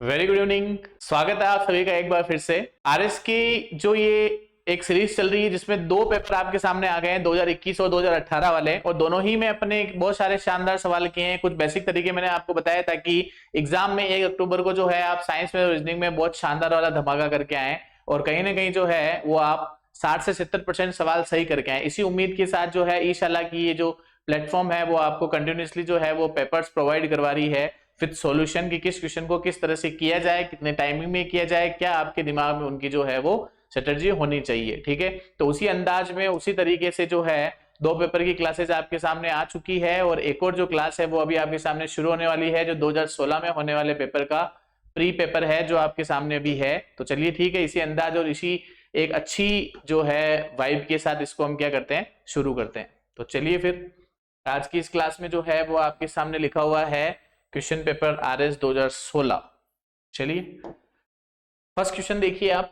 Very good evening. स्वागत है आप सभी का एक बार फिर से। आरएस की जो ये एक सीरीज चल रही है जिसमें दो पेपर आपके सामने आ गए हैं, 2021 और 2018 वाले, और दोनों ही में अपने बहुत सारे शानदार सवाल किए हैं। कुछ बेसिक तरीके मैंने आपको बताया था कि एग्जाम में 1 अक्टूबर को जो है आप साइंस में और रीजनिंग में बहुत शानदार वाला धमाका करके आए, और कहीं ना कहीं जो है वो आप 60 से 70% सवाल सही करके आए। इसी उम्मीद के साथ जो है ईशाला की ये जो प्लेटफॉर्म है वो आपको कंटिन्यूसली जो है वो पेपर्स प्रोवाइड करवा रही है विद सॉल्यूशन की किस क्वेश्चन को किस तरह से किया जाए, कितने टाइमिंग में किया जाए, क्या आपके दिमाग में उनकी जो है वो स्ट्रेटजी होनी चाहिए। ठीक है, तो उसी अंदाज में उसी तरीके से जो है दो पेपर की क्लासेस आपके सामने आ चुकी है, और एक और जो क्लास है वो अभी आपके सामने शुरू होने वाली है, जो 2016 में होने वाले पेपर का प्री पेपर है जो आपके सामने अभी है। तो चलिए ठीक है, इसी अंदाज और इसी एक अच्छी जो है वाइब के साथ इसको हम क्या करते हैं, शुरू करते हैं। तो चलिए फिर आज की इस क्लास में जो है वो आपके सामने लिखा हुआ है क्वेश्चन पेपर आरएस 2016। चलिए फर्स्ट क्वेश्चन देखिए आप।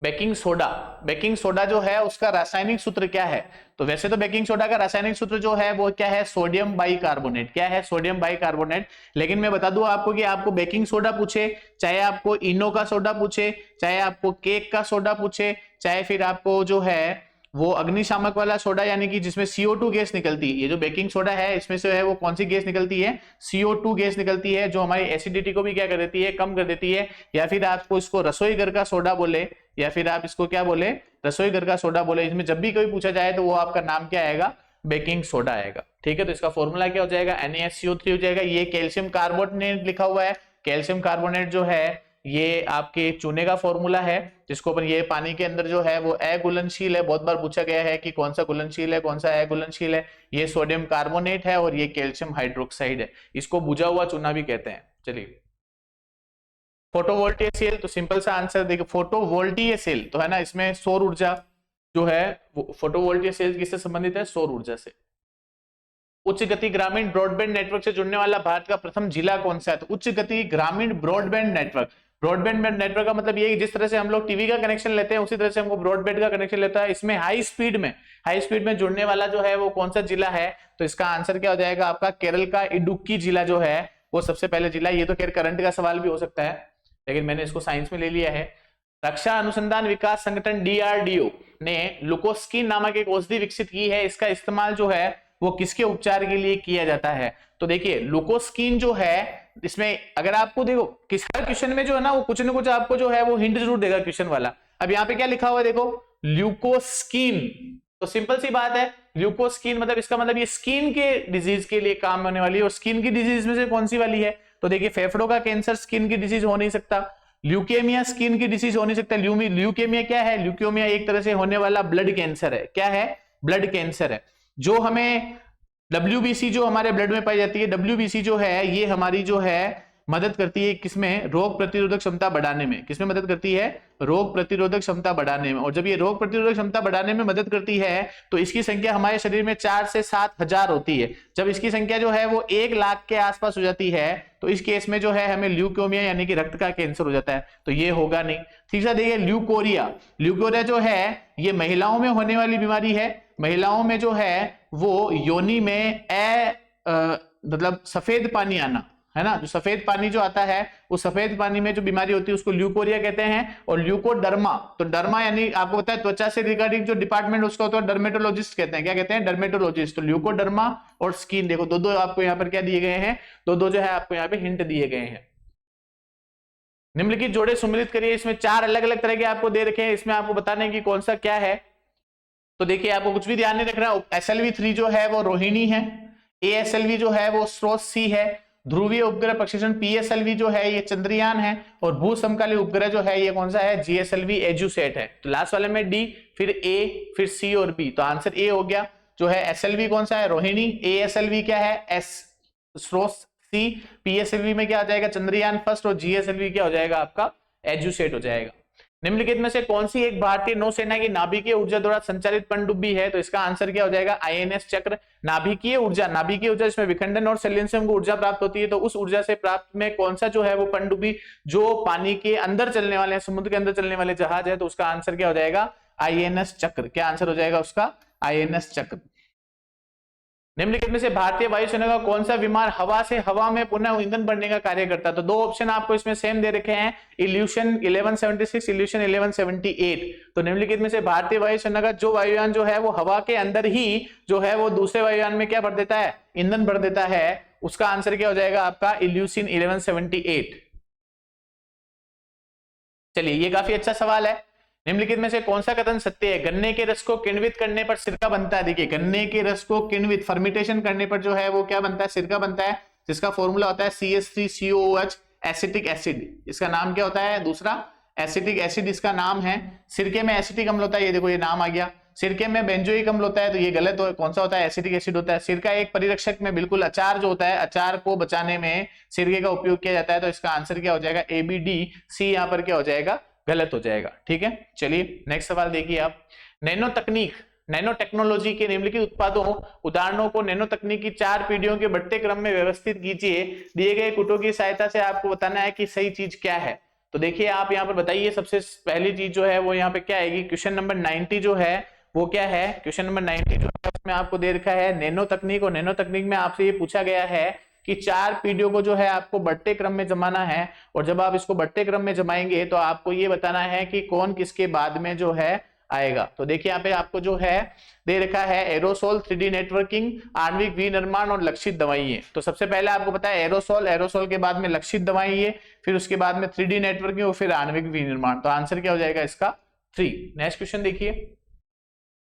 बेकिंग सोडा, बेकिंग सोडा जो है उसका रासायनिक सूत्र क्या है? तो वैसे तो बेकिंग सोडा का रासायनिक सूत्र जो है वो क्या है, सोडियम बाइकार्बोनेट। क्या है? Sodium bicarbonate. लेकिन मैं बता दूं आपको कि आपको बेकिंग सोडा पूछे, चाहे आपको इनो का सोडा पूछे, चाहे आपको केक का सोडा पूछे, चाहे फिर आपको जो है वो अग्निशामक वाला सोडा यानी कि जिसमें CO2 गैस निकलती है, ये जो बेकिंग सोडा है इसमें से है वो कौन सी गैस निकलती है? CO2 गैस निकलती है, जो हमारी एसिडिटी को भी क्या कर देती है, कम कर देती है। या फिर आपको इसको रसोई घर का सोडा बोले, या फिर आप इसको क्या बोले, रसोई घर का सोडा बोले। इसमें जब भी कोई पूछा जाए तो वो आपका नाम क्या आएगा? बेकिंग सोडा आएगा। ठीक है, तो इसका फॉर्मूला क्या हो जाएगा? NaSCO3 हो जाएगा। ये कैल्शियम कार्बोनेट लिखा हुआ है। कैल्शियम कार्बोनेट जो है ये आपके चूने का फॉर्मूला है, जिसको अपन ये पानी के अंदर जो है वो अघुलनशील है। बहुत बार पूछा गया है कि कौन सा घुलनशील है, कौन सा अघुलनशील है। ये सोडियम कार्बोनेट है और ये कैल्शियम हाइड्रोक्साइड है। इसको बुझा हुआ चूना भी कहते हैं। चलिए फोटोवोल्टिक सेल, तो सिंपल सा आंसर देखिए, फोटोवोल्टिक सेल तो है ना, इसमें सौर ऊर्जा जो है फोटोवोल्टिक सेल किससे संबंधित है? सौर ऊर्जा से। उच्च गति ग्रामीण ब्रॉडबैंड नेटवर्क से जुड़ने वाला भारत का प्रथम जिला कौन सा है? तो उच्च गति ग्रामीण ब्रॉडबैंड नेटवर्क, ब्रॉडबैंड नेटवर्क का मतलब ये है कि जिस तरह से हम लोग टीवी का कनेक्शन लेते हैं उसी तरह से हमको ब्रॉडबैंड का कनेक्शन लेता है। इसमें हाई स्पीड में जुड़ने वाला जो है वो कौन सा जिला है? तो इसका आंसर क्या हो जाएगा आपका? केरल का इडुक्की जिला जो है वो सबसे पहले जिला। ये तो खैर करंट का सवाल भी हो सकता है, लेकिन मैंने इसको साइंस में ले लिया है। रक्षा अनुसंधान विकास संगठन DRDO ने लुकोस्किन नामक एक औषधि विकसित की है। इसका इस्तेमाल जो है वो किसके उपचार के लिए किया जाता है? तो देखिए लुकोस्किन जो है, इसमें अगर आपको देखो किस हर क्वेश्चन में जो है ना वो कुछ ना कुछ आपको जो है वो हिंट जरूर देगा क्वेश्चन वाला। अब यहाँ पे क्या लिखा हुआ है देखो, ल्यूकोस्किन। तो सिंपल सी बात है, ल्यूकोस्किन मतलब इसका मतलब ये स्किन के डिजीज के लिए काम होने वाली है। और स्किन की डिजीज में से कौन सी वाली है? तो देखिए फेफड़ों का कैंसर स्किन की डिजीज हो नहीं सकता। ल्यूकेमिया स्किन की डिजीज हो नहीं सकता। ल्यूकेमिया क्या है? ल्यूकेमिया एक तरह से होने वाला ब्लड कैंसर है। क्या है? ब्लड कैंसर है। जो हमें WBC जो हमारे ब्लड में पाई जाती है, WBC जो है ये हमारी जो है मदद करती है किसमें? रोग प्रतिरोधक क्षमता बढ़ाने में। किसमें मदद करती है? रोग प्रतिरोधक क्षमता बढ़ाने में। और जब ये रोग प्रतिरोधक क्षमता बढ़ाने में मदद करती है तो इसकी संख्या हमारे शरीर में 4 से 7 हजार होती है। जब इसकी संख्या जो है वो 1 लाख के आसपास हो जाती है तो इस केस में जो है हमें ल्यूकेमिया यानी कि रक्त का कैंसर हो जाता है। तो ये होगा नहीं। तीसरा देखिए ल्यूकोरिया। ल्यूकोरिया जो है ये महिलाओं में होने वाली बीमारी है। महिलाओं में जो है वो योनि में मतलब सफेद पानी आना है ना, जो सफेद पानी जो आता है उस सफेद पानी में जो बीमारी होती है उसको ल्यूकोरिया कहते हैं। और ल्यूकोडर्मा, तो डर्मा यानी आपको पता है त्वचा से रिगार्डिंग जो डिपार्टमेंट उसका होता है डर्मेटोलॉजिस्ट कहते हैं। क्या कहते हैं? डर्मेटोलॉजिस्ट। तो ल्यूकोडर्मा और स्किन, देखो दो दो आपको यहाँ पर क्या दिए गए हैं, दो दो जो है आपको यहाँ पे हिंट दिए गए हैं। निम्नलिखित जोड़े सम्मिलित करिए। इसमें 4 अलग अलग तरह के आपको दे रखे हैं, इसमें आपको बताने की कौन सा क्या है। तो देखिए आपको कुछ भी ध्यान नहीं रखना। SLV3 जो है वो रोहिणी है। ASLV जो है वो स्रोत C है। ध्रुवीय उपग्रह प्रक्षेपण PSLV जो है ये चंद्रयान है। और भू समकालीन उपग्रह जो है ये कौन सा है? GSLV एजुसेट है। तो लास्ट वाले में D, फिर A, फिर C और B। तो आंसर A हो गया। जो है SLV कौन सा है? रोहिणी। ASLV क्या है? स्रोत C। PSLV में क्या आ जाएगा? चंद्रयान फर्स्ट। और GSLV क्या हो जाएगा आपका? एजुसेट हो जाएगा। निम्नलिखित में से कौन सी एक भारतीय नौसेना की नाभिकीय ऊर्जा द्वारा संचालित पनडुब्बी है? तो इसका आंसर क्या हो जाएगा? INS चक्र। नाभिकीय ऊर्जा इसमें विखंडन और संलयन से हमको ऊर्जा प्राप्त होती है। तो उस ऊर्जा से प्राप्त में कौन सा जो है वो पनडुब्बी जो पानी के अंदर चलने वाले हैं, समुद्र के अंदर चलने वाले जहाज है, तो उसका आंसर क्या हो जाएगा? INS चक्र। क्या आंसर हो जाएगा उसका? INS चक्र। निम्नलिखित में से भारतीय वायुसेना का कौन सा विमान हवा से हवा में पुनः ईंधन भरने का कार्य करता है? तो दो ऑप्शन आपको इसमें सेम दे रखे हैं, इल्यूशन 1176, इल्यूशन 1178। तो निम्नलिखित में से भारतीय वायुसेना का जो वायुयान जो है वो हवा के अंदर ही जो है वो दूसरे वायुयान में क्या भर देता है? ईंधन भर देता है। उसका आंसर क्या हो जाएगा आपका? इल्यूशन 1178। चलिए, ये काफी अच्छा सवाल है। निम्नलिखित में से कौन सा कथन सत्य है? गन्ने के रस को किण्वित करने पर सिरका बनता है। देखिए, गन्ने के रस को किण्वित फर्मेंटेशन करने पर जो है वो क्या बनता है? सिरका बनता है, जिसका फॉर्मूला होता है CH3COOH एसिटिक एसिड। इसका नाम क्या होता है? दूसरा एसिटिक एसिड इसका नाम है। सिरके में एसिटिक अम्ल होता है, ये देखो ये नाम आ गया। सिरके में बेंजोइक अम्ल होता है, तो ये गलत हो, कौन सा होता है? एसिटिक एसिड होता है। सिरका एक परिरक्षक में बिल्कुल, अचार जो होता है, अचार को बचाने में सिरके का उपयोग किया जाता है। तो इसका आंसर क्या हो जाएगा? ABD, C यहाँ पर क्या हो जाएगा? गलत हो जाएगा। ठीक है, चलिए नेक्स्ट सवाल देखिए आप। नैनो तकनीक, नैनो टेक्नोलॉजी के निम्नलिखित उत्पादों उदाहरणों को नैनो तकनीक की 4 पीढ़ियों के बढ़ते क्रम में व्यवस्थित कीजिए। दिए गए कुटों की सहायता से आपको बताना है कि सही चीज क्या है। तो देखिए आप यहाँ पर बताइए, सबसे पहली चीज जो है वो यहाँ पे क्या आएगी? क्वेश्चन नंबर 90 जो है वो क्या है? क्वेश्चन नंबर 90 जो है उसमें आपको दे रखा है नैनो तकनीक, और नैनो तकनीक में आपसे ये पूछा गया है कि 4 पीढ़ियों को जो है आपको बढ़ते क्रम में जमाना है, और जब आप इसको बढ़ते क्रम में जमाएंगे तो आपको ये बताना है कि कौन किसके बाद में जो है आएगा। तो देखिए यहाँ पे आपको जो है दे रखा है एरोसोल, 3D नेटवर्किंग, आणविक विनिर्माण और लक्षित दवाएं। तो सबसे पहले आपको पता है एरोसोल, एरोसोल के बाद में लक्षित दवाएं, फिर उसके बाद में 3D नेटवर्किंग और फिर आणविक विनिर्माण। तो आंसर क्या हो जाएगा इसका? 3। नेक्स्ट क्वेश्चन देखिए,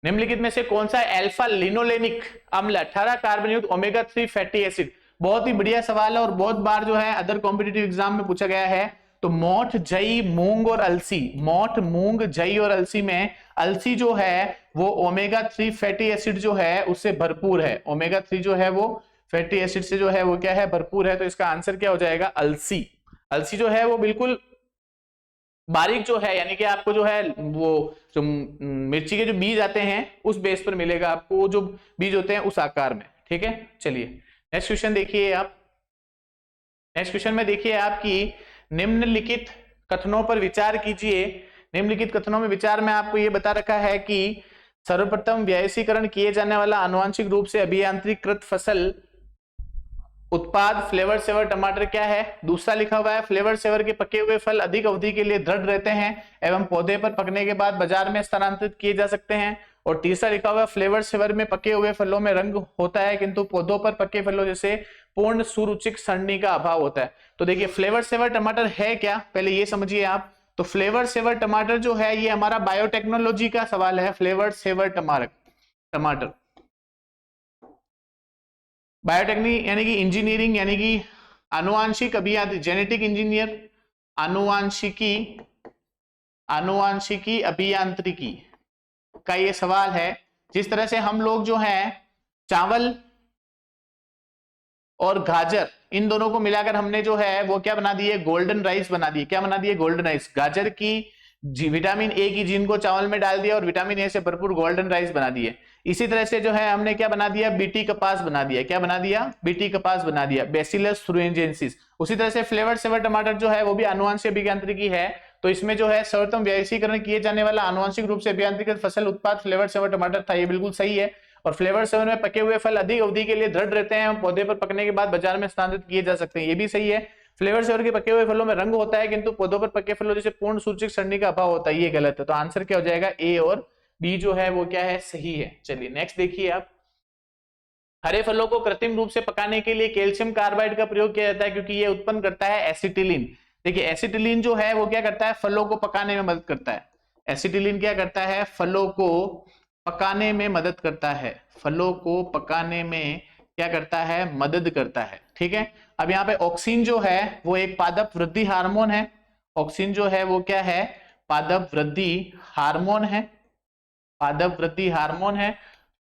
निम्नलिखित में से कौन सा अल्फा लिनोलेनिक अम्ल 18 कार्बन युक्त ओमेगा 3 फैटी एसिड? बहुत ही बढ़िया सवाल है और बहुत बार जो है अदर कॉम्पिटिटिव एग्जाम में पूछा गया है। तो मोठ, जई, मूंग और अलसी, मोठ, मूंग, जई और अलसी में अलसी जो है वो ओमेगा 3 फैटी एसिड जो है उससे भरपूर है। ओमेगा 3 जो है वो फैटी एसिड से जो है वो क्या है? भरपूर है। तो इसका आंसर क्या हो जाएगा? अलसी। अलसी जो है वो बिल्कुल बारीक जो है, यानी कि आपको जो है वो जो मिर्ची के जो बीज आते हैं उस बेस पर मिलेगा आपको, वो जो बीज होते हैं उस आकार में। ठीक है, चलिए नेक्स्ट क्वेश्चन देखिए आप। नेक्स्ट क्वेश्चन में देखिए आपकी निम्नलिखित कथनों पर विचार कीजिए। निम्नलिखित कथनों में विचार में आपको ये बता रखा है कि सर्वप्रथम व्यावसायीकरण किए जाने वाला आनुवांशिक रूप से अभियांत्रिकृत फसल उत्पाद फ्लेवर सेवर टमाटर क्या है? दूसरा लिखा हुआ है फ्लेवर सेवर के पके हुए फल अधिक अवधि के लिए दृढ़ रहते हैं एवं पौधे पर पकने के बाद बाजार में स्थानांतरित किए जा सकते हैं। और तीसरा लिखा हुआ है फ्लेवर सेवर में पके हुए फलों में रंग होता है किंतु पौधों पर पके फलों जैसे पूर्ण सुरुचिक सड़नी का अभाव होता है। तो देखिए फ्लेवर सेवर टमाटर है क्या, पहले ये समझिए आप। तो फ्लेवर सेवर टमाटर जो है ये हमारा बायोटेक्नोलॉजी का सवाल है। फ्लेवर सेवर टमाटर बायोटेक्निक यानी कि इंजीनियरिंग यानी कि आनुवांशिक अभियांत्रिकी, जेनेटिक इंजीनियर, आनुवांशिकी अभियांत्रिकी का ये सवाल है। जिस तरह से हम लोग जो है चावल और गाजर इन दोनों को मिलाकर हमने जो है वो क्या बना दिए? गोल्डन राइस बना दिए। क्या बना दिए? Golden rice. गाजर की विटामिन ए की जीन को चावल में डाल दिया और विटामिन ए से भरपूर गोल्डन राइस बना दिए। इसी तरह से जो है हमने क्या बना दिया? बीटी कपास बना दिया। क्या बना दिया? बीटी कपास बना दिया, बैसिलस thuringiensis। उसी तरह से फ्लेवर सेवर टमाटर जो है वो भी आनुवांशिक अभियांत्रिकी है। तो इसमें जो है सर्वोत्तम व्यावसायीकरण किए जाने वाला आनुवांशिक रूप से अभियांत्रिकृत फसल उत्पाद फ्लेवर सेवर टमाटर था। ये बिल्कुल सही है। और फ्लेवर सेवर में पके हुए फल अधिक अवधि के लिए दृढ़ रहते हैं, पौधे पर पकने के बाद बाजार में स्थानांतरित किए जा सकते हैं। ये भी सही है। फ्लेवर सेवर के पके हुए फलों में रंग होता है किंतु पौधों पर पके फलों जैसे पूर्ण सूचिक सड़नी का अभाव होता है। ये गलत है। तो आंसर क्या हो जाएगा? ए और बी जो है वो क्या है? सही है। चलिए नेक्स्ट देखिए आप। हरे फलों को कृत्रिम रूप से पकाने के लिए कैल्शियम कार्बाइड का प्रयोग किया जाता है क्योंकि ये उत्पन्न करता है एसिटिलीन। देखिए एसिटिलीन जो है वो क्या करता है? फलों को पकाने में मदद करता है। एसिटिलीन क्या करता है? फलों को पकाने में मदद करता है। फलों को पकाने में क्या करता है? मदद करता है। ठीक है। अब यहाँ पे ऑक्सिन जो है वो एक पादप वृद्धि हार्मोन है। ऑक्सिन जो है वो क्या है? पादप वृद्धि हार्मोन है। पादप वृद्धि हार्मोन है।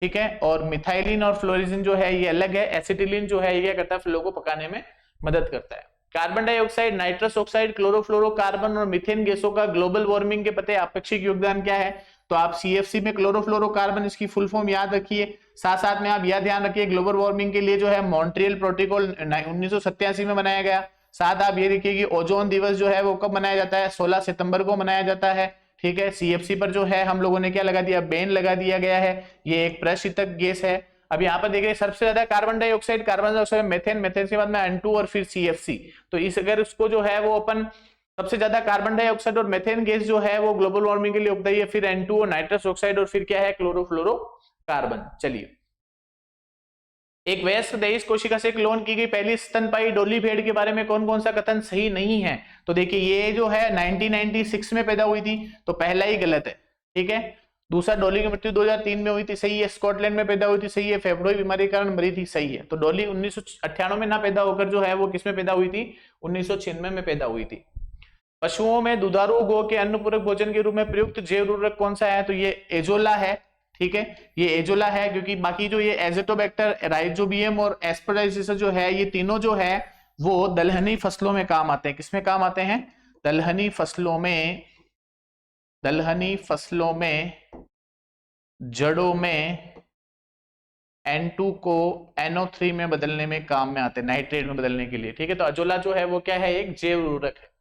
ठीक है। और मिथाइलिन और फ्लोरिजिन जो है ये अलग है। एसिटिलीन जो है ये क्या करता है? फलों को पकाने में मदद करता है। Carbon dioxide, nitrous oxide, chlorofluorocarbon और मीथेन गैसों का ग्लोबल वार्मिंग के प्रति आपेक्षिक योगदान क्या है? तो आप CFC में क्लोरोफ्लोरोकार्बन इसकी फुल फॉर्म याद रखिए। साथ साथ में आप यह ध्यान रखिए ग्लोबल वार्मिंग के लिए जो है मॉन्ट्रियल प्रोटोकॉल 1987 में बनाया गया। साथ आप ये देखिए कि ओजोन दिवस जो है वो कब मनाया जाता है? 16 सितंबर को मनाया जाता है। ठीक है। CFC पर जो है हम लोगों ने क्या लगा दिया? बैन लगा दिया गया है। ये एक प्रशीतक गैस है। अब यहाँ पर देख रहे सबसे ज्यादा कार्बन डाइऑक्साइड मेथेन, मेथेन के बाद में N2 और फिर CFC। तो इस अगर उसको जो है वो अपन सबसे ज्यादा कार्बन डाइऑक्साइड और मेथेन गैस जो है वो ग्लोबल वार्मिंग के लिए उपदायी है, फिर N2 और नाइट्रस ऑक्साइड और फिर क्या है क्लोरोफ्लोरोकार्बन। चलिए, एक वयस्क देश कोशिका से क्लोन की गई पहली स्तनपायी डोली भेड़ के बारे में कौन कौन सा कथन सही नहीं है? तो देखिए ये जो है 1996 में पैदा हुई थी, तो पहला ही गलत है, ठीक है। दूसरा, डोली की मृत्यु 2003 में हुई थी, सही है। स्कॉटलैंड में पैदा हुई थी, सही है। फेफड़ों की बीमारी के कारण मरी थी, सही है। तो डोली 1998 में ना पैदा होकर जो है वो किसमें पैदा हुई थी? 1996 में पैदा हुई थी। पशुओं में दुधारू गौ के अन्नपूरक भोजन के रूप में प्रयुक्त जैव उर्वरक कौन सा है? तो ये एजोला है, ठीक है, ये एजोला है, क्योंकि बाकी जो ये एजेटोबैक्टर, राइजोबियम और एस्परजिलस जो है ये तीनों जो है वो दलहनी फसलों में काम आते हैं। किसमें काम आते हैं? दलहनी फसलों में, दलहनी फसलों में जड़ों में N2 को NO3 में बदलने में काम में आते हैं, नाइट्रेट में बदलने के लिए, ठीक है। तो अजोला जो है वो क्या है? एक जैव उर्वरक है।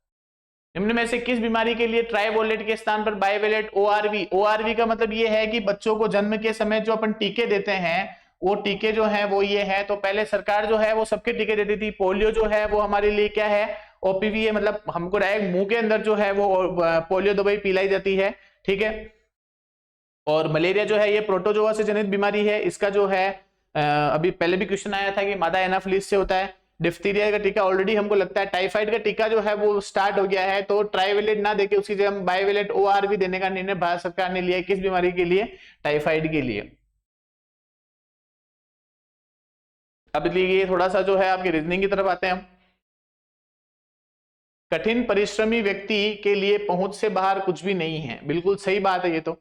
निम्न में से किस बीमारी के लिए ट्राइवोलेट के स्थान पर बाइवेलेट ORV? ORV का मतलब ये है कि बच्चों को जन्म के समय जो अपन टीके देते हैं वो टीके जो है वो ये है। तो पहले सरकार जो है वो सबके टीके देती थी। पोलियो जो है वो हमारे लिए क्या है? OPV है, मतलब हमको डायरेक्ट मुंह के अंदर जो है वो पोलियो दवाई पिलाई जाती है, ठीक है। और मलेरिया जो है ये प्रोटोजोआ से जनित बीमारी है। इसका जो है अभी पहले भी क्वेश्चन आया था कि मादा एनाफिलिस से होता है। डिफ्थीरिया का टीका ऑलरेडी हमको लगता है। टाइफाइड का टीका जो है वो स्टार्ट हो गया है, तो ट्राइवेलेट ना देके उसकी जगह बाइवेलेट ORV देने का निर्णय भारत सरकार ने लिया है। किस बीमारी के लिए? टाइफाइड के लिए। अब ये थोड़ा सा जो है आपकी रीजनिंग की तरफ आते हैं हम। कठिन परिश्रमी व्यक्ति के लिए पहुंच से बाहर कुछ भी नहीं है, बिल्कुल सही बात है। ये तो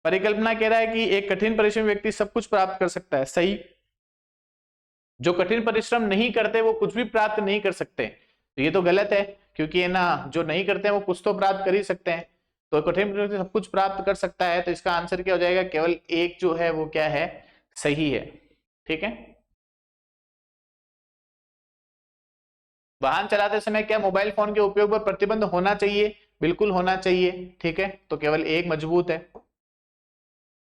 परिकल्पना कह रहा है कि एक कठिन परिश्रमी व्यक्ति सब कुछ प्राप्त कर सकता है, सही। जो कठिन परिश्रम नहीं करते वो कुछ भी प्राप्त नहीं कर सकते, तो ये तो गलत है, क्योंकि है ना, जो नहीं करते हैं वो कुछ तो प्राप्त कर ही सकते हैं। तो कठिन परिश्रम सब कुछ प्राप्त कर सकता है, तो इसका आंसर क्या हो जाएगा? केवल एक जो है वो क्या है? सही है, ठीक है। वाहन चलाते समय क्या मोबाइल फोन के उपयोग पर प्रतिबंध होना चाहिए? बिल्कुल होना चाहिए, ठीक है। तो केवल एक मजबूत है।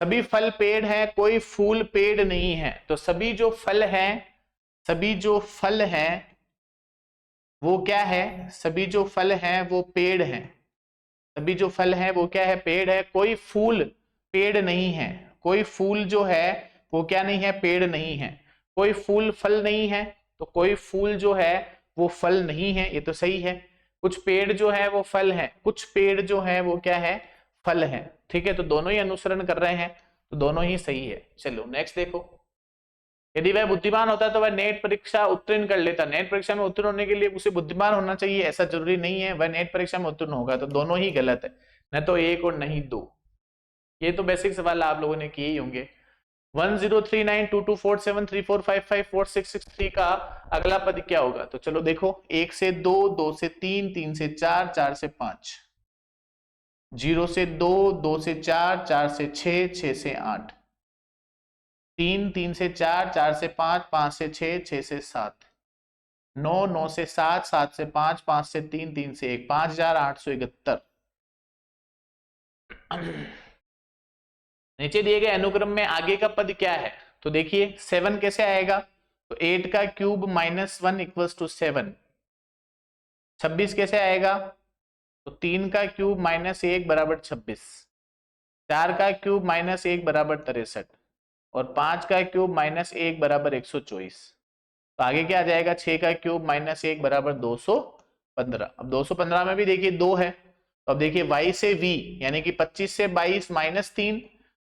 सभी फल पेड़ है, कोई फूल पेड़ नहीं है। तो सभी जो फल हैं, सभी जो फल हैं वो क्या है? सभी जो फल हैं वो पेड़ हैं। सभी जो फल हैं वो क्या है? पेड़ है। कोई फूल पेड़ नहीं है। कोई फूल जो है वो क्या नहीं है? पेड़ नहीं है। कोई फूल फल नहीं है, तो कोई फूल जो है वो फल नहीं है, ये तो सही है। कुछ पेड़ जो है वो फल है, कुछ पेड़ जो है वो क्या है? फल है, ठीक है। तो दोनों ही अनुसरण कर रहे हैं, तो दोनों ही सही है। चलो नेक्स्ट देखो। यदि वह बुद्धिमान होता तो वह नेट परीक्षा उत्तीर्ण कर लेता। नेट परीक्षा में उत्तीर्ण होने के लिए उसे बुद्धिमान होना चाहिए, ऐसा जरूरी नहीं है। वह नेट परीक्षा में उत्तीर्ण होगा, तो दोनों ही गलत है, न तो एक और नहीं दो। ये तो बेसिक सवाल आप लोगों ने किए ही होंगे। 1039224734554663 का अगला पद क्या होगा? तो चलो देखो, 1 से 2, 2 से 3, 3 से 4, 4 से 5, 0 से 2, 2 से 4, 4 से 6, 6 से 8, 3, 3 से 4, 4 से 5, 5 से 6, 6 से 7, 9, 9 से 7, 7 से 5, 5 से 3, 3 से 1, 5871। नीचे दिए गए अनुक्रम में आगे का पद क्या है? तो देखिए 7 कैसे आएगा? तो 8 का क्यूब -1 इक्वल्स टू 7। 26 कैसे आएगा? तो 3 का क्यूब -1 बराबर 26। 4 का क्यूब -1 बराबर 63 और 5 का क्यूब -1 बराबर 124। तो आगे क्या आ जाएगा? 6 का क्यूब -1 बराबर 215। अब 215 में भी देखिए 2 है, तो अब देखिए y से v यानी कि 25 से 22 -3,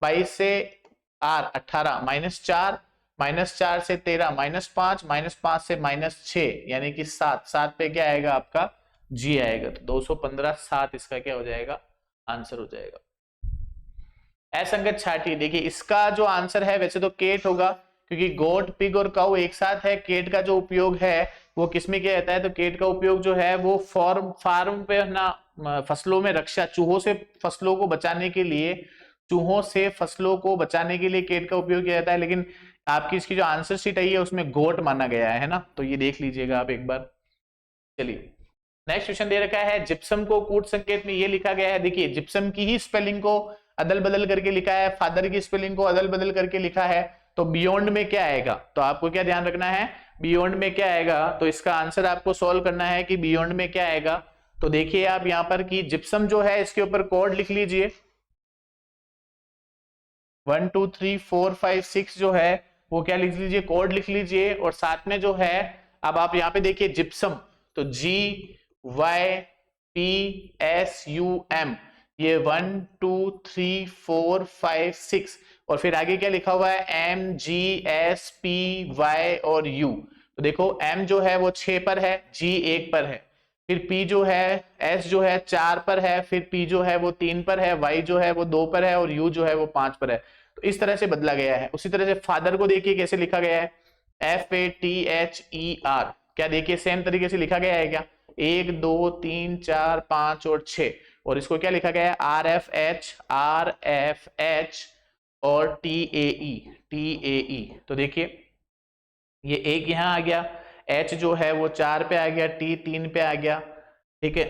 22 से r 18 -4, -4 से 13 -5, -5 से -6 यानी कि 7। 7 पे क्या आएगा? आपका g आएगा। तो 215 7 इसका क्या हो जाएगा? आंसर हो जाएगा। असंगत छाटी, देखिए इसका जो आंसर है वैसे तो केट होगा, क्योंकि गोट, पिग और काऊ एक साथ है। केट का जो उपयोग है वो किसमें किया जाता है? तो केट का उपयोग जो है वो फार्म पे ना, फसलों में रक्षा, चूहों से फसलों को बचाने के लिए, चूहों से फसलों को बचाने के लिए केट का उपयोग किया जाता है। लेकिन आपकी इसकी जो आंसर शीट आई है उसमें गोट माना गया है ना, तो ये देख लीजिएगा आप एक बार। चलिए नेक्स्ट क्वेश्चन दे रखा है, जिप्सम को कूट संकेत में ये लिखा गया है। देखिए जिप्सम की ही स्पेलिंग को अदल बदल करके लिखा है, फादर की स्पेलिंग को अदल बदल करके लिखा है। तो बियॉन्ड में क्या आएगा, तो आपको क्या ध्यान रखना है, बियॉन्ड में क्या आएगा, तो इसका आंसर आपको सॉल्व करना है कि बियॉन्ड में क्या आएगा। तो देखिए आप यहां पर कि जिप्सम जो है इसके ऊपर कोड लिख लीजिए, 1 2 3 4 5 6 जो है वो क्या लिख लीजिए, कोड लिख लीजिए। और साथ में जो है अब आप यहाँ पे देखिए जिप्सम, तो GYPSUM, ये 1 2 3 4 5 6, और फिर आगे क्या लिखा हुआ है MGSPY और U। तो देखो M जो है वो 6 पर है, G 1 पर है, फिर P जो है, S जो है 4 पर है, फिर P जो है वो 3 पर है, Y जो है वो 2 पर है, और U जो है वो 5 पर है। तो इस तरह से बदला गया है। उसी तरह से फादर को देखिए कैसे लिखा गया है, FATHER, क्या देखिए सेम तरीके से लिखा गया है क्या, 1 2 3 4 5 और 6, और इसको क्या लिखा गया है RFH और TAE। तो देखिए ये एक यहां आ गया, H जो है वो 4 पे आ गया, T 3 पे आ गया, ठीक है।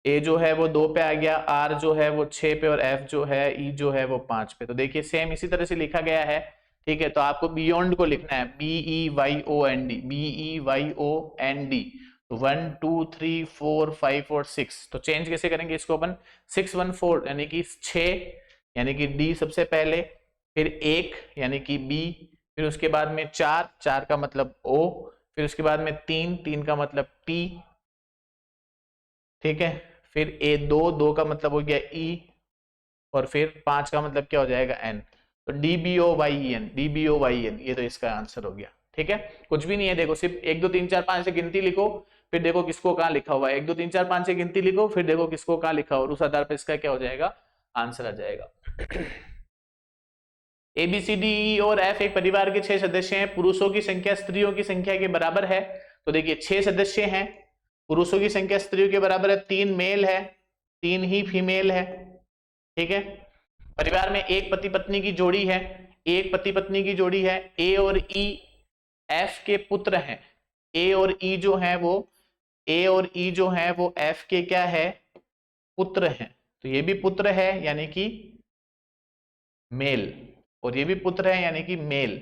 ए जो है वो 2 पे आ गया, आर जो है वो 6 पे, और एफ जो है ई जो है वो 5 पे। तो देखिए सेम इसी तरह से लिखा गया है, ठीक है। तो आपको बियॉन्ड को लिखना है BEYOND, BEYOND। तो 1 2 3 4 5 और 6, तो चेंज कैसे करेंगे इसको अपन, 6 1 4 यानी कि 6, यानी कि डी सबसे पहले, फिर 1 यानी कि बी, फिर उसके बाद में 4, 4 का मतलब ओ, फिर उसके बाद में 3, 3 का मतलब पी, ठीक है। फिर ए 2, 2 का मतलब हो गया ई, और फिर 5 का मतलब क्या हो जाएगा एन। तो DBOYEN, ये तो इसका आंसर हो गया, ठीक है। कुछ भी नहीं है, देखो सिर्फ 1 2 3 4 5 से गिनती लिखो, फिर देखो किसको कहाँ लिखा हुआ है, 1 2 3 4 5 से गिनती लिखो, फिर देखो किसको कहाँ लिखा हुआ, उस आधार पर इसका क्या हो जाएगा, आंसर आ जाएगा। ABCDE और F एक परिवार के 6 सदस्य हैं, पुरुषों की संख्या स्त्रियों की संख्या के बराबर है। तो देखिए 6 सदस्य हैं, पुरुषों की संख्या स्त्रियों के बराबर है, 3 मेल है, 3 ही फीमेल है, ठीक है। परिवार में एक पति पत्नी की जोड़ी है, एक पति पत्नी की जोड़ी है, ए और ई एफ के पुत्र हैं। ए और ई जो है वो, ए और ई जो है वो एफ के क्या है, पुत्र हैं। तो ये भी पुत्र है यानी कि मेल, और ये भी पुत्र है यानी कि मेल,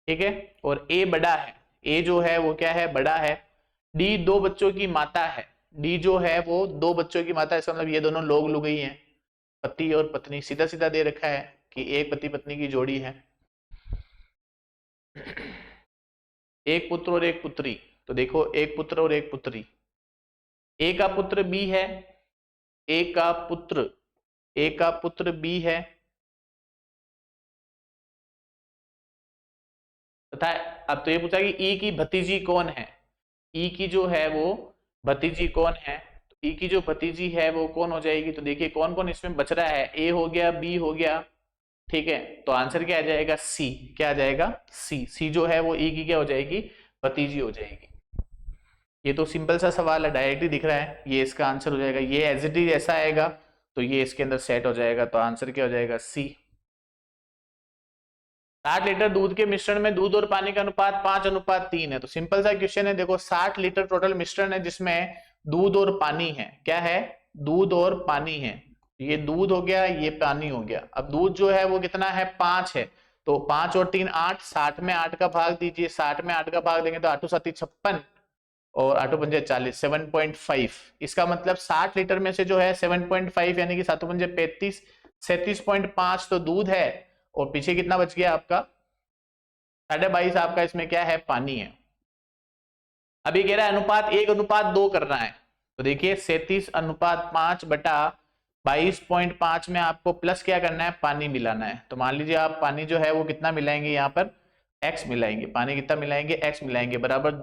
ठीक है। और ए बड़ा है, ए जो है वो क्या है, बड़ा है। डी 2 बच्चों की माता है, डी जो है वो 2 बच्चों की माता है, इसका मतलब ये दोनों लोग लुगई हैं, पति और पत्नी, सीधा सीधा दे रखा है कि एक पति पत्नी की जोड़ी है। एक पुत्र और एक पुत्री, तो देखो एक पुत्र और एक पुत्री, ए का पुत्र बी है, ए का पुत्र, ए का पुत्र बी है, तथा अब तो ये पूछा कि ई की भतीजी कौन है, ई की जो है वो भतीजी कौन है, तो ई की जो भतीजी है वो कौन हो जाएगी। तो देखिए कौन कौन इसमें बच रहा है, ए हो गया, बी हो गया, ठीक है। तो आंसर क्या आ जाएगा, सी, क्या आ जाएगा, सी। सी जो है वो ई की क्या हो जाएगी, भतीजी हो जाएगी। ये तो सिंपल सा सवाल है, डायरेक्टली दिख रहा है, ये इसका आंसर हो जाएगा, ये एज इट इज ऐसा आएगा तो ये इसके अंदर सेट हो जाएगा, तो आंसर क्या हो जाएगा, सी। 60 लीटर दूध के मिश्रण में दूध और पानी का अनुपात 5:3 है। तो सिंपल सा क्वेश्चन है, देखो 60 लीटर टोटल मिश्रण है जिसमें दूध और पानी है, क्या है, दूध और पानी है। ये दूध हो गया, ये पानी हो गया। अब दूध जो है वो कितना है, 5 है, तो 5 और 3 8, 60 में 8 का भाग दीजिए, 60 में 8 का भाग देंगे तो 8 7 56, और 8 पंजे 40, 7.5। इसका मतलब 60 लीटर में से जो है 7.5 यानी कि 7 पंजे 35, 37.5 तो दूध है, और पीछे कितना बच गया आपका 22.5, आपका इसमें क्या है, पानी है। अभी कह रहा है अनुपात 1:2 करना है, तो देखिए 37:5 बटा 22.5 में आपको प्लस क्या करना है, पानी मिलाना है। तो मान लीजिए आप पानी जो है वो कितना मिलाएंगे, यहाँ पर x मिलाएंगे, पानी कितना मिलाएंगे, x मिलाएंगे, बराबर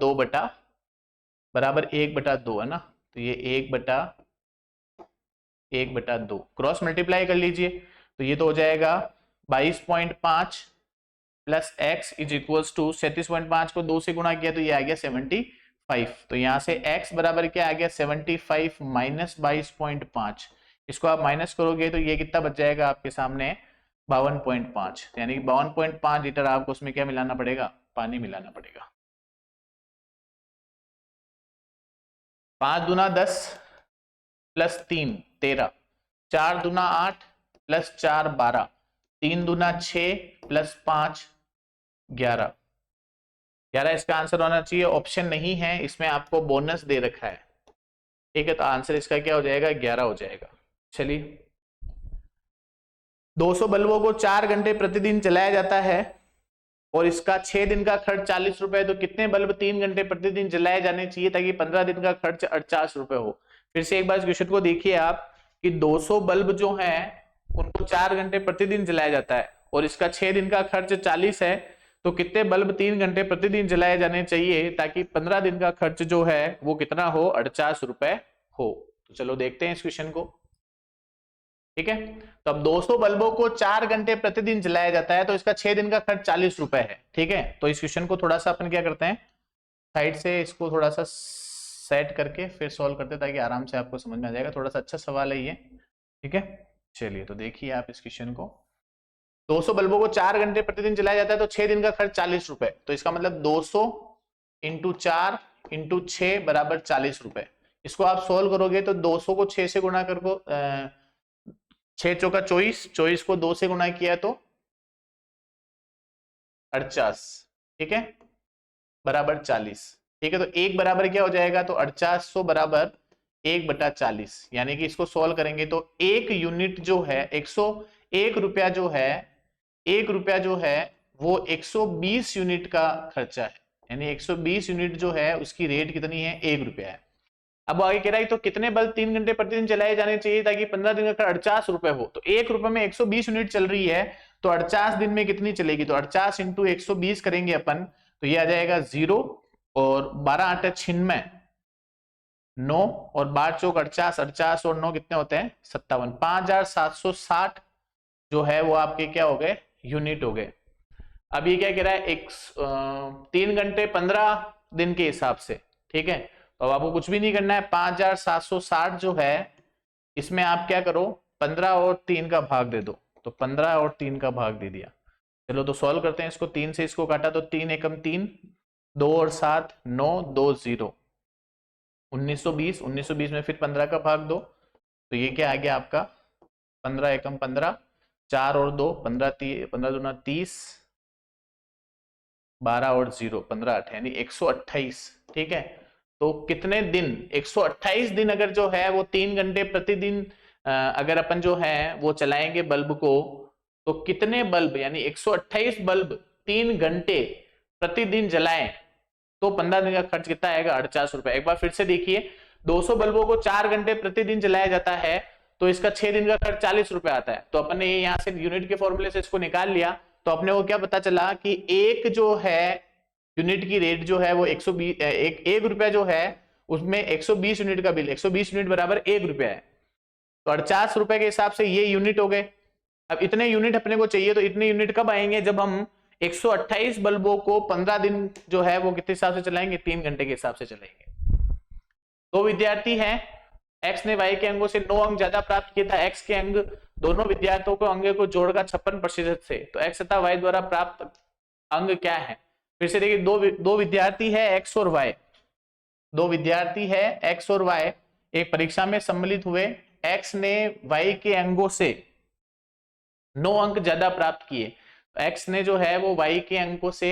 1/2 है ना। तो ये 1/2 क्रॉस मल्टीप्लाई कर लीजिए, तो ये तो हो जाएगा 22.5 plus x is equals to 37.5 को 2 से गुणा किया तो ये आ गया 75। तो यहाँ से x बराबर क्या आ गया, 75 माइनस 22.5, इसको आप माइनस करोगे तो ये कितना बच जाएगा आपके सामने, 52.5, यानी कि 52.5 लीटर आपको उसमें क्या मिलाना पड़ेगा, पानी मिलाना पड़ेगा। 5 दूना 10 प्लस 3 13, 4 दूना 8 प्लस 4 12, 3 दूना 6 प्लस 5 11। 11 इसका आंसर होना चाहिए, ऑप्शन नहीं है इसमें, आपको बोनस दे रखा है। ठीक है, तो आंसर इसका क्या हो जाएगा, 11 हो जाएगा। चलिए, 200 बल्बों को 4 घंटे प्रतिदिन चलाया जाता है और इसका 6 दिन का खर्च 40 रुपए, तो कितने बल्ब 3 घंटे प्रतिदिन जलाए जाने चाहिए ताकि 15 दिन का खर्च 48 रुपए हो। फिर से एक बार इस क्वेश्चन को देखिए आप कि 200 बल्ब जो हैं उनको 4 घंटे प्रतिदिन जलाया जाता है और इसका 6 दिन का खर्च 40 है, तो कितने बल्ब 3 घंटे प्रतिदिन जलाए जाने चाहिए ताकि 15 दिन का खर्च जो है वो कितना हो, 48 रुपए हो। तो चलो देखते हैं इस क्वेश्चन को। ठीक है, तो अब 200 बल्बों को 4 घंटे प्रतिदिन जलाया जाता है तो इसका 6 दिन का खर्च 40 रुपए है। ठीक है, तो इस क्वेश्चन को थोड़ा सा अपन क्या करते हैं, साइड से इसको थोड़ा सा सेट करके फिर सॉल्व करते हैं ताकि आराम से आपको समझ में आ जाएगा। थोड़ा सा अच्छा सवाल है ये। ठीक है, चलिए तो देखिए आप इस क्वेश्चन को। 200 बल्बों को 4 घंटे प्रतिदिन जलाया जाता है तो 6 दिन का खर्च 40 रुपए, तो इसका मतलब 200 इंटू 4 इंटू 6 बराबर 40 रुपए। इसको आप सोल्व करोगे तो 200 को 6 से गुणा कर को 6 चौका 24, 24 को 2 से गुणा किया तो 48। ठीक है, बराबर 40। ठीक है, तो एक बराबर क्या हो जाएगा, तो 4800 बराबर 1/40, यानी कि इसको सोल्व करेंगे तो एक यूनिट जो है 101 रुपया जो है, 1 रुपया जो है वो 120 यूनिट का खर्चा है, यानी 120 यूनिट जो है उसकी रेट कितनी है, 1 रुपया है। अब आगे कह रहा है तो कितने बल्ब 3 घंटे प्रतिदिन चलाए जाने चाहिए ताकि 15 दिन का 48 रुपए हो, तो 1 रुपए में 120 यूनिट चल रही है तो 48 दिन में कितनी चलेगी, तो 48 इंटू 120 करेंगे अपन तो ये आ जाएगा 0 और 12 8 96, 9 और 12 चौक 48, 48 और 9 कितने होते हैं 57, 5760 जो है वो आपके क्या हो गए, यूनिट हो गए। अब ये क्या कह रहा है, 3 घंटे 15 दिन के हिसाब से। ठीक है, तो अब आपको कुछ भी नहीं करना है, 5760 जो है इसमें आप क्या करो, 15 और 3 का भाग दे दो, तो 15 और 3 का भाग दे दिया। चलो तो सॉल्व करते हैं इसको, 3 से इसको काटा तो 3 एकम 3, 2 और 7 9, 2 0, 1920, 1920 में फिर 15 का भाग दो तो ये क्या आ गया आपका 15 एकम 15, 4 और 2 15, 15 दूना 30, 12 और 0 15 8 यानी 128। ठीक है, तो कितने दिन, 128 दिन अगर जो है वो 3 घंटे प्रतिदिन अगर अपन जो है वो चलाएंगे बल्ब को, तो कितने बल्ब यानी 128 बल्ब 3 घंटे प्रतिदिन जलाएं तो 15 दिन का खर्च कितना आएगा, 48 रुपए। एक बार फिर से देखिए, 200 बल्बों को 4 घंटे प्रतिदिन जलाया जाता है तो इसका 6 दिन का खर्च 40 रुपए आता है, तो अपन ने यहाँ से यूनिट के फॉर्मूले से इसको निकाल लिया, तो अपने को क्या पता चला कि एक जो है यूनिट की रेट जो है वो 120, एक रुपया जो है उसमें 120 यूनिट का बिल, 120 यूनिट बराबर 1 रुपया है, तो 48 रुपए के हिसाब से ये यूनिट हो गए। अब इतने यूनिट अपने को चाहिए, तो इतने यूनिट कब आएंगे, जब हम 128 बल्बों को 15 दिन जो है वो कितने हिसाब से चलाएंगे, 3 घंटे के हिसाब से चलाएंगे। दो विद्यार्थी हैं, एक्स ने वाई के अंकों से 9 अंक ज्यादा प्राप्त किया था, एक्स के अंक दोनों विद्यार्थियों को अंक को जोड़कर 56% से, तो एक्स तथा वाई द्वारा प्राप्त अंक क्या है। फिर से देखिए, दो विद्यार्थी है एक्स और वाई, दो विद्यार्थी है एक्स और वाई एक परीक्षा में सम्मिलित हुए, एक्स ने वाई के अंकों से 9 अंक ज्यादा प्राप्त किए, एक्स ने जो है वो वाई के अंकों से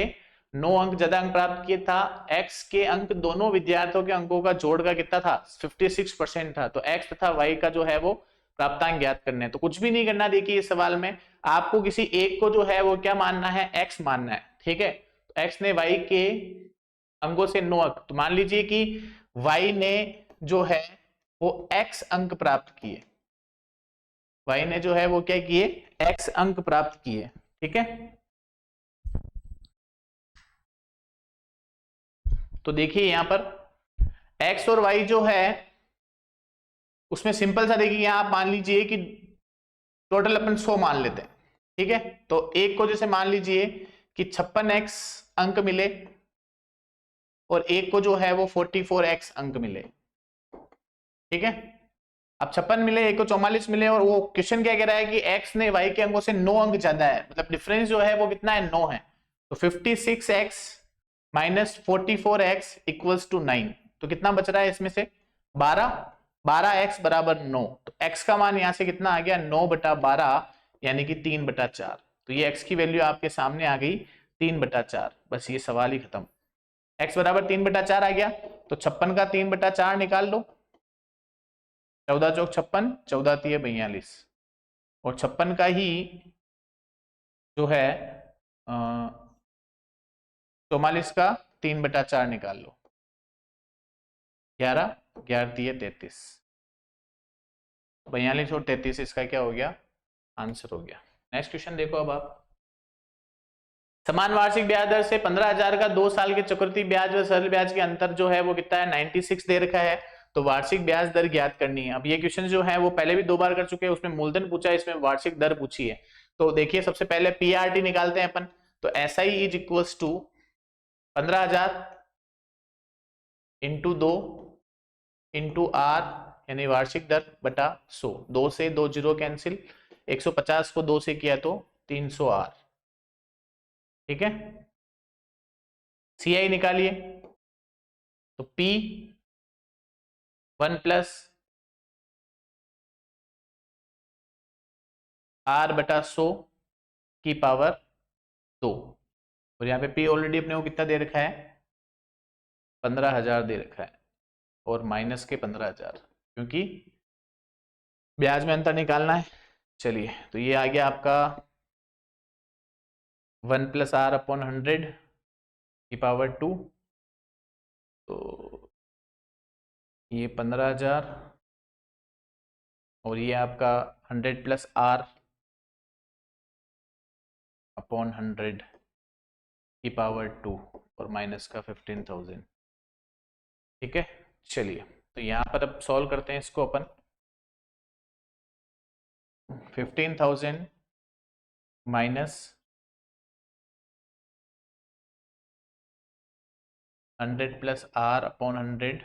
9 अंक ज्यादा अंक प्राप्त किए था, एक्स के अंक दोनों विद्यार्थियों के अंकों का जोड़ का कितना था, 56% था, तो एक्स तथा वाई का जो है वो प्राप्तांक ज्ञात करने हैं। तो कुछ भी नहीं करना, देखिए इस सवाल में आपको किसी एक को जो है वो क्या मानना है, एक्स मानना है। ठीक है, तो एक्स ने वाई के अंकों से 9 अंक, तो मान लीजिए कि वाई ने जो है वो एक्स अंक प्राप्त किए, वाई ने जो है वो क्या किए, एक्स अंक प्राप्त किए। ठीक है, तो देखिए यहां पर एक्स और वाई जो है उसमें सिंपल सा देखिए, यहां आप मान लीजिए कि टोटल अपन 100 मान लेते हैं। ठीक है, तो एक को जैसे मान लीजिए कि 56x अंक मिले और एक को जो है वो 44x अंक मिले। ठीक है, अब 56 मिले, एक को 44 मिले, और वो क्वेश्चन क्या कह रहा है कि x ने y के अंकों से 9 अंक ज्यादा है, मतलब डिफरेंस जो है वो कितना है, 9 है, तो 56x minus 44x equals to 9, तो कितना बच रहा है इसमें से 12, 12x बराबर 9, तो x का मान यहां से कितना आ गया 9/12 यानी कि 3/4। तो ये x की वैल्यू आपके सामने आ गई 3/4। बस ये सवाल ही खत्म। x बराबर 3/4 आ गया, तो 56 का 3/4 निकाल लो। 14 चौक 56, 14 तिये 42, और 56 का ही जो है 44 का 3/4 निकाल लो। 11, 11 तिये 33, 42 और 33 इसका क्या हो गया, आंसर हो गया। नेक्स्ट क्वेश्चन देखो अब आप। समान वार्षिक ब्याज दर से 15,000 का 2 साल के चक्रवृद्धि ब्याज व सरल ब्याज के अंतर जो है वो कितना है, 96 दे रखा है। तो वार्षिक ब्याज दर ज्ञात करनी है। अब ये क्वेश्चन जो है वो पहले भी 2 बार कर चुके हैं, उसमें मूलधन पूछा है, इसमें वार्षिक दर पूछी है। तो देखिए सबसे पहले पीआरटी निकालते हैं अपन। तो SI is equals to 15,000 into 2 into R यानी वार्षिक दर बटा 100। 2 से 2 जीरो कैंसिल, 150 को 2 से किया तो 300 आर। ठीक है, सीआई निकालिए। तो P 1 प्लस R बटा 100 की पावर 2, और यहाँ पे P ऑलरेडी अपने को कितना दे रखा है, 15,000 दे रखा है, और माइनस के 15,000 क्योंकि ब्याज में अंतर निकालना है। चलिए, तो ये आ गया आपका 1 प्लस R अपॉन 100 की पावर 2, तो ये 15,000, और ये आपका 100 प्लस R अपॉन 100 की पावर 2, और माइनस का 15,000। ठीक है, चलिए तो यहाँ पर अब सॉल्व करते हैं इसको अपन। 15,000 minus 100 plus R upon 100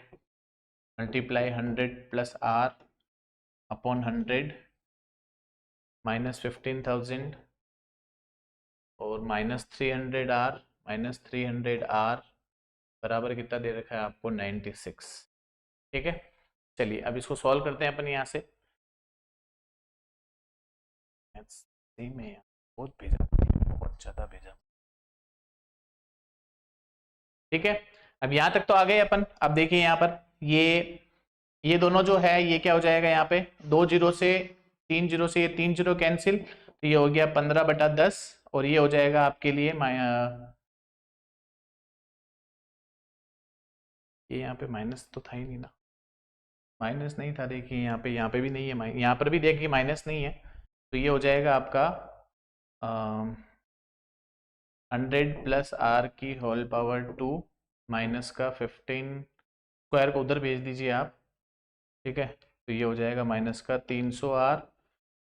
multiply 100 plus R upon 100 minus 15,000 और माइनस 300 R बराबर कितना दे रखा है आपको 96। ठीक है, चलिए अब इसको सॉल्व करते हैं अपन यहाँ से। में बहुत भेजा, बहुत ज्यादा भेजा। ठीक है, अब यहाँ तक तो आ गए अपन। अब देखिए यहाँ पर ये दोनों जो है ये क्या हो जाएगा, यहाँ पे 2 जीरो से 3 जीरो से ये 3 जीरो कैंसिल, तो ये हो गया 15/10, और ये हो जाएगा आपके लिए ये यहाँ पे माइनस तो था ही नहीं ना, माइनस नहीं था। देखिए यहाँ पे भी नहीं है, यहाँ पर भी देखिए माइनस नहीं है, तो ये हो जाएगा आपका 100 प्लस R की होल पावर 2 माइनस का 15 स्क्वायर को उधर भेज दीजिए आप। ठीक है, तो ये हो जाएगा माइनस का 300 R,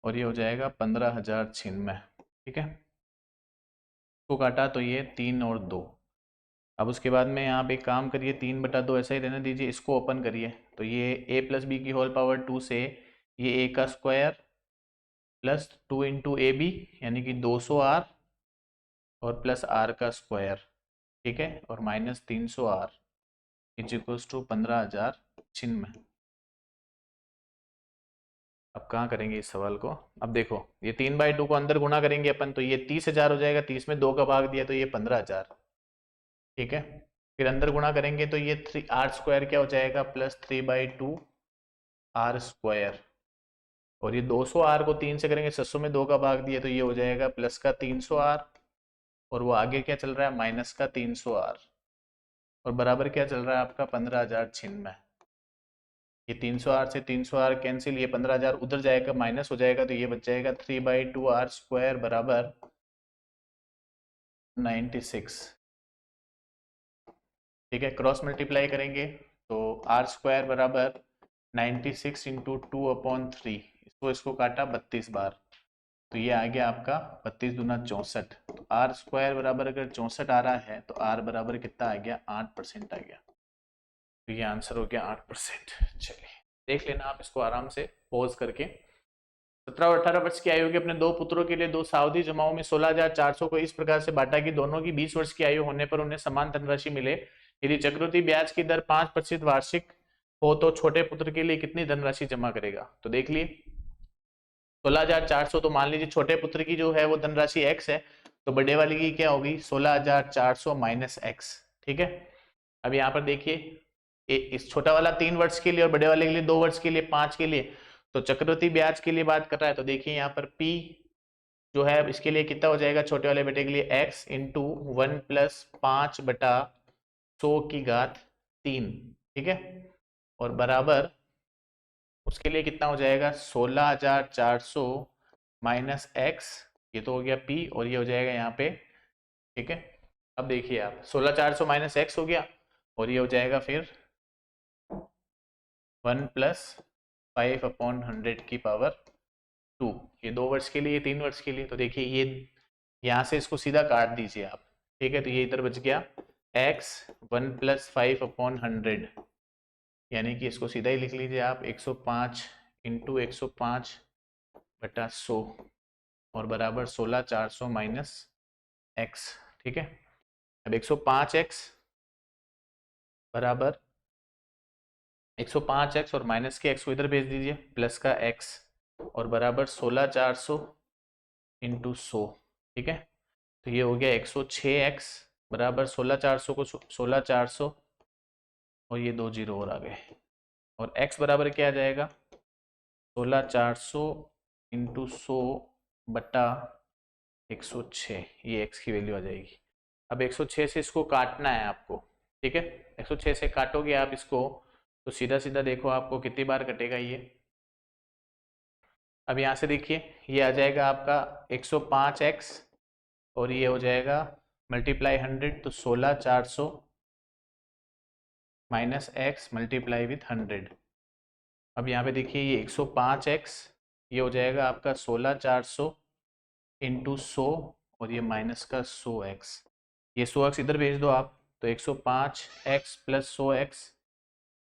और ये हो जाएगा 15,096। ठीक है, को काटा तो ये 3 और 2। अब उसके बाद में यहाँ पे काम करिए, 3/2 ऐसा ही रहने दीजिए, इसको ओपन करिए। तो ये a प्लस बी की होल पावर 2 से ये a का square plus 2 into A B यानी कि 200 R और प्लस R का स्क्वायर। ठीक है, और minus 300 R is equals to 15,096। अब कहाँ करेंगे इस सवाल को, अब देखो ये 3/2 को अंदर गुणा करेंगे अपन, तो ये 30,000 हो जाएगा, 30 में 2 का भाग दिया तो ये 15,000। ठीक है, फिर अंदर गुणा करेंगे तो ये 3 R स्क्वायर क्या हो जाएगा, प्लस 3/2 R स्क्वायर, और ये 200 R को 3 से करेंगे, 600 में 2 का भाग दिया तो ये हो जाएगा प्लस का 300 R, और वो आगे क्या चल रहा है माइनस का 300 R, और बराबर क्या चल रहा है आपका 15,096। ये 300 R से 300 R कैंसिल, ये 15,000 उधर जाएगा माइनस हो जाएगा, तो ये बच जाएगा 3/2 R स्क्वायर बराबर 96। ठीक है, क्रॉस मल्टीप्लाई करेंगे तो R स्क्वायर बराबर 96 इंटू 2/3, इसको काटा 32 बार, तो ये आ गया आपका 32 दूना 64। तो R स्क्वायर बराबर अगर 64 आ रहा है तो R बराबर कितना आ गया, 8% आ गया। तो ये आंसर हो गया 8%। चलिए देख लेना आप इसको आराम से पॉज करके। 17 और 18 वर्ष की आयु के अपने 2 पुत्रों के लिए 2 सावधि जमाओं में 16,400 को इस प्रकार से बांटा कि दोनों की 20 वर्ष की आयु होने पर उन्हें समान धनराशि मिले। यदि चक्रवृद्धि ब्याज की दर 5% वार्षिक हो तो छोटे पुत्र के लिए कितनी धनराशि जमा करेगा? तो देख लिए 16,400, तो मान लीजिए छोटे पुत्र की जो है वो धनराशि x है, तो बड़े वाले की क्या होगी 16,400 माइनस x। ठीक है, अब यहाँ पर देखिए इस छोटा वाला 3 वर्ष के लिए और बड़े वाले के लिए 2 वर्ष के लिए 5 के लिए, तो चक्रवृद्धि ब्याज के लिए बात कर रहा है। तो देखिए यहाँ पर p जो है इसके लिए कितना हो जाएगा छोटे वाले बेटे के लिए x इंटू 1 प्लस 5 बटा 100 की घात 3। ठीक है, और बराबर उसके लिए कितना हो जाएगा 16,400 माइनस x, ये तो हो गया p और ये हो जाएगा यहाँ पे। ठीक है, अब देखिए आप 16,400 माइनस x हो गया और ये हो जाएगा फिर 1 प्लस 5/100 की पावर 2। ये 2 वर्ष के लिए, 3 वर्ष के लिए। तो देखिए ये यहाँ से इसको सीधा काट दीजिए आप। ठीक है, तो ये इधर बच गया x 1 प्लस 5/100, यानी कि इसको सीधा ही लिख लीजिए आप 105 इंटू 105 बटा 100 और बराबर 16,400 माइनस x। ठीक है, अब 105x बराबर 105x और माइनस के x को इधर भेज दीजिए, प्लस का x और बराबर 16,400 इंटू 100। ठीक है, तो ये हो गया 106x बराबर 16,400 को 16,400 और ये 2 जीरो और आ गए, और x बराबर क्या आ जाएगा 16,400 इंटू 100 बटा 106, ये x की वैल्यू आ जाएगी। अब 106 से इसको काटना है आपको। ठीक है, 106 से काटोगे आप इसको तो सीधा सीधा देखो आपको कितनी बार कटेगा ये। अब यहाँ से देखिए ये आ जाएगा आपका 105x और ये हो जाएगा मल्टीप्लाई 100, तो 16,400 माइनस x मल्टीप्लाई विथ 100। अब यहाँ पे देखिए ये 105x, ये हो जाएगा आपका 16,400 इंटू 100 और ये माइनस का 100x, ये 100x इधर भेज दो आप, तो 105x प्लस 100x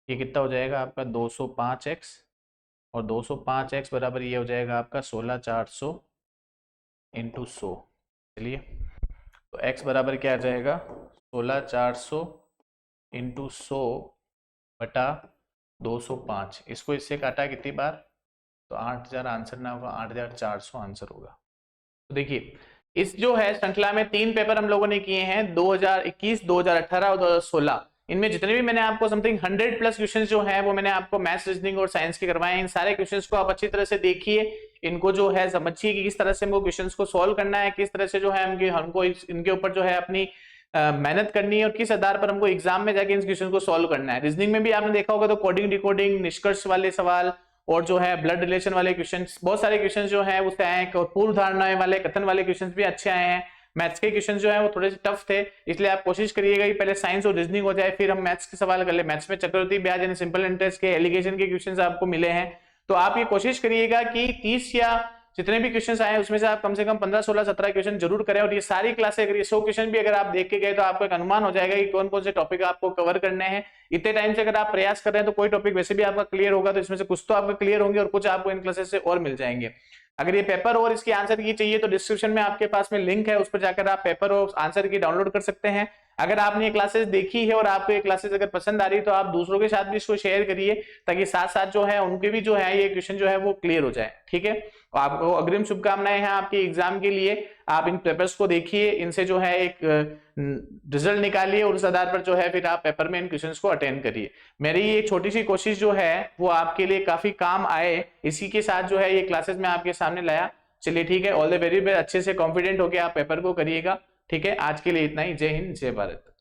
ये कितना हो जाएगा आपका 205x और 205x बराबर ये हो जाएगा आपका 16,400 इंटू 100। चलिए, तो x बराबर क्या आ जाएगा 16,400 इंटू 100 बटा 205। इसको इससे काटा कितनी बार, तो 8,000 आंसर ना होगा, 8,400 आंसर होगा। तो देखिए इस जो है श्रृंखला में 3 पेपर हम लोगों ने किए हैं 2021, 2018 और 2016। इनमें जितने भी मैंने आपको समथिंग 100 प्लस क्वेश्चंस जो हैं वो मैंने आपको मैथ्स, रीजनिंग और साइंस के करवाए हैं। इन सारे क्वेश्चंस को आप अच्छी तरह से देखिए, इनको जो है समझिए कि किस तरह से हमको क्वेश्चंस को सॉल्व करना है, किस तरह से जो है हमको इनके ऊपर जो है अपनी मेहनत करनी है और किस आधार पर हमको एग्जाम में जाके इन क्वेश्चन को सॉल्व करना है। रीजनिंग में भी आपने देखा होगा तो कोडिंग, डिकोडिंग, निष्कर्ष वाले सवाल और जो है ब्लड रिलेशन वाले क्वेश्चंस, बहुत सारे क्वेश्चंस जो हैं उससे आए हैं, और पूर्व धारणाएं वाले, कथन वाले क्वेश्चंस भी अच्छे आए हैं। मैथ्स के क्वेश्चन जो है वो थोड़े से टफ थे, इसलिए आप कोशिश करिएगा कि पहले साइंस और रीजनिंग हो जाए, फिर हम मैथ्स के सवाल कर ले। मैथ्स में चक्रवृद्धि ब्याज यानी सिंपल इंटरेस्ट के, एलिगेशन के क्वेश्चंस आपको मिले हैं, तो आप ये कोशिश करिएगा कि 30 या जितने भी क्वेश्चंस आए उसमें से आप कम से कम 15, 16, 17 क्वेश्चन जरूर करें। और ये सारी क्लासें अगर ये 100 क्वेश्चन भी अगर आप देख के गए तो आपको एक अनुमान हो जाएगा कि कौन कौन से टॉपिक आपको कवर करने हैं। इतने टाइम से अगर आप प्रयास कर रहे हैं तो कोई टॉपिक वैसे भी आपका क्लियर होगा, तो इसमें से कुछ तो आपका क्लियर होंगे और कुछ आपको इन क्लासेस से और मिल जाएंगे। अगर ये पेपर और इसकी आंसर की चाहिए तो डिस्क्रिप्शन में आपके पास में लिंक है, उस पर जाकर आप पेपर और आंसर की डाउनलोड कर सकते हैं। अगर आपने ये क्लासेस देखी है और आपको ये क्लासेस अगर पसंद आ रही है तो आप दूसरों के साथ भी इसको शेयर करिए, ताकि साथ साथ जो है उनके भी जो है ये क्वेश्चन जो है वो क्लियर हो जाए। ठीक है, आपको अग्रिम शुभकामनाएं हैं आपके एग्जाम के लिए। आप इन पेपर्स को देखिए, इनसे जो है एक रिजल्ट निकालिए और उस आधार पर जो है फिर आप पेपर में इन क्वेश्चंस को अटेंड करिए। मेरी ये छोटी सी कोशिश जो है वो आपके लिए काफी काम आए, इसी के साथ जो है ये क्लासेस मैं आपके सामने लाया। चलिए ठीक है, ऑल द वेरी बेस्ट, अच्छे से कॉन्फिडेंट होकर आप पेपर को करिएगा। ठीक है, आज के लिए इतना ही। जय हिंद, जय भारत।